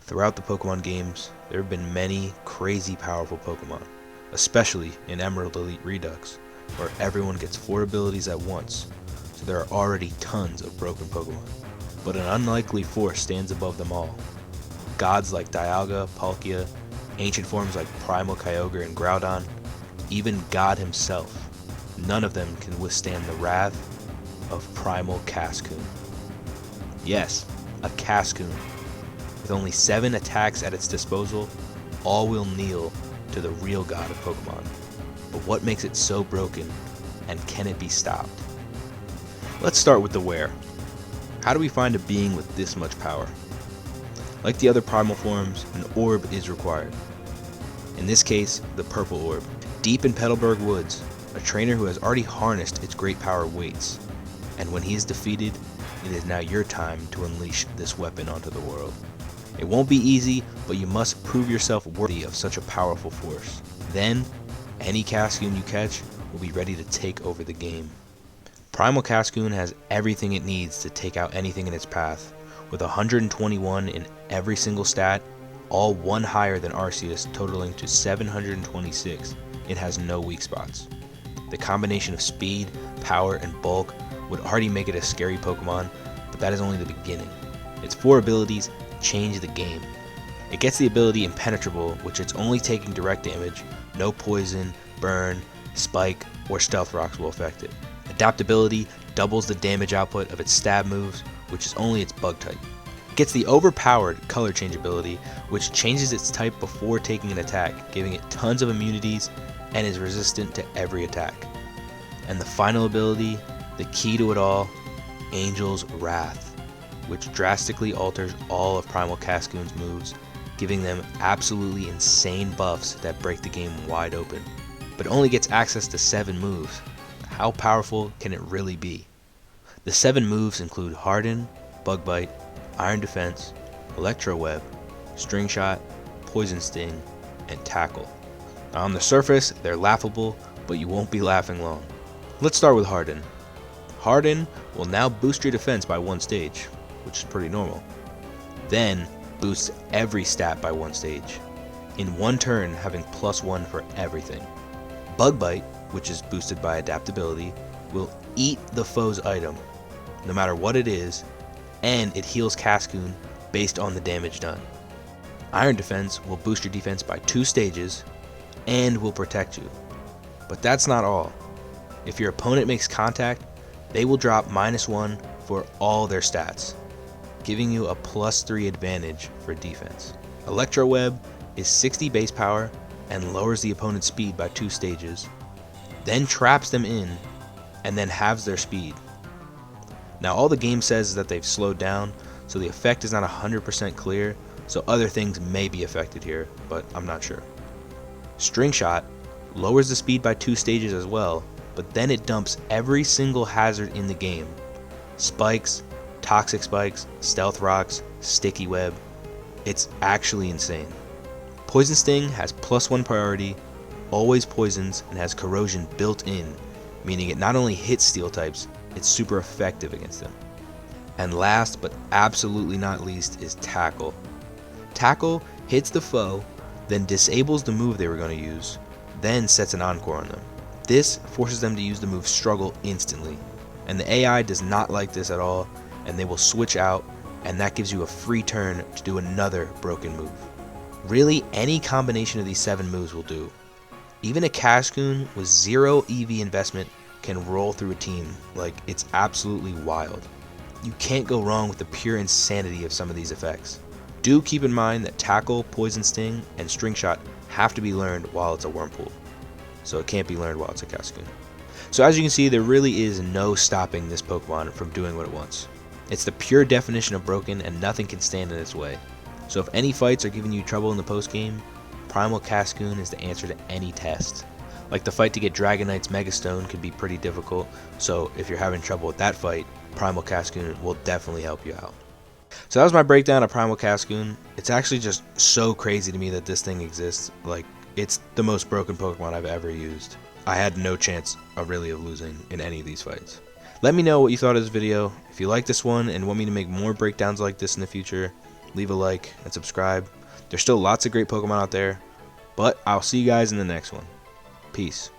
Throughout the Pokemon games, there have been many crazy powerful Pokemon, especially in Emerald Elite Redux, where everyone gets 4 abilities at once, so there are already tons of broken Pokemon. But an unlikely force stands above them all. Gods like Dialga, Palkia, ancient forms like Primal Kyogre and Groudon, even God himself, none of them can withstand the wrath of Primal Cascoon. Yes, a Cascoon. With only 7 attacks at its disposal, all will kneel to the real god of Pokemon. But what makes it so broken, and can it be stopped? Let's start with the where. How do we find a being with this much power? Like the other primal forms, an orb is required. In this case, the purple orb. Deep in Petalburg Woods, a trainer who has already harnessed its great power waits. And when he is defeated, it is now your time to unleash this weapon onto the world. It won't be easy, but you must prove yourself worthy of such a powerful force. Then, any Cascoon you catch will be ready to take over the game. Primal Cascoon has everything it needs to take out anything in its path. With 121 in every single stat, all one higher than Arceus, totaling to 726, it has no weak spots. The combination of speed, power, and bulk would already make it a scary Pokemon, but that is only the beginning. Its 4 abilities change the game. It gets the ability Impenetrable, which it's only taking direct damage, no poison, burn, spike, or stealth rocks will affect it. Adaptability doubles the damage output of its stab moves, which is only its bug type. It gets the overpowered color change ability, which changes its type before taking an attack, giving it tons of immunities and is resistant to every attack. And the final ability, the key to it all, Angel's Wrath, which drastically alters all of Primal Cascoon's moves, giving them absolutely insane buffs that break the game wide open. But it only gets access to 7 moves. How powerful can it really be? The 7 moves include Harden, Bug Bite, Iron Defense, Electro Web, String Shot, Poison Sting, and Tackle. Now on the surface, they're laughable, but you won't be laughing long. Let's start with Harden. Harden will now boost your defense by 1 stage, which is pretty normal. Then boosts every stat by 1 stage, in 1 turn having +1 for everything. Bug Bite, which is boosted by adaptability, will eat the foe's item, no matter what it is, and it heals Cascoon based on the damage done. Iron Defense will boost your defense by 2 stages, and will protect you. But that's not all. If your opponent makes contact, they will drop -1 for all their stats, giving you a +3 advantage for defense. Electro Web is 60 base power and lowers the opponent's speed by 2 stages, then traps them in, and then halves their speed. Now all the game says is that they've slowed down, so the effect is not 100% clear, so other things may be affected here, but I'm not sure. String Shot lowers the speed by 2 stages as well, but then it dumps every single hazard in the game. Spikes, Toxic Spikes, Stealth Rocks, Sticky Web. It's actually insane. Poison Sting has +1 priority, always poisons, and has corrosion built in, meaning it not only hits steel types, it's super effective against them. And last but absolutely not least is Tackle. Tackle hits the foe, then disables the move they were going to use, then sets an encore on them. This forces them to use the move Struggle instantly, and the AI does not like this at all, and they will switch out, and that gives you a free turn to do another broken move. Really, any combination of these 7 moves will do. Even a Cascoon with 0 EV investment can roll through a team, like it's absolutely wild. You can't go wrong with the pure insanity of some of these effects. Do keep in mind that Tackle, Poison Sting, and String Shot have to be learned while it's a Wurmple, so it can't be learned while it's a Cascoon. So as you can see, there really is no stopping this Pokemon from doing what it wants. It's the pure definition of broken, and nothing can stand in its way. So if any fights are giving you trouble in the post game, Primal Cascoon is the answer to any test. Like the fight to get Dragonite's Megastone could be pretty difficult, so if you're having trouble with that fight, Primal Cascoon will definitely help you out. So that was my breakdown of Primal Cascoon. It's actually just so crazy to me that this thing exists. Like, it's the most broken Pokemon I've ever used. I had no chance of losing in any of these fights. Let me know what you thought of this video. If you like this one and want me to make more breakdowns like this in the future, leave a like, and subscribe. There's still lots of great Pokemon out there, but I'll see you guys in the next one. Peace.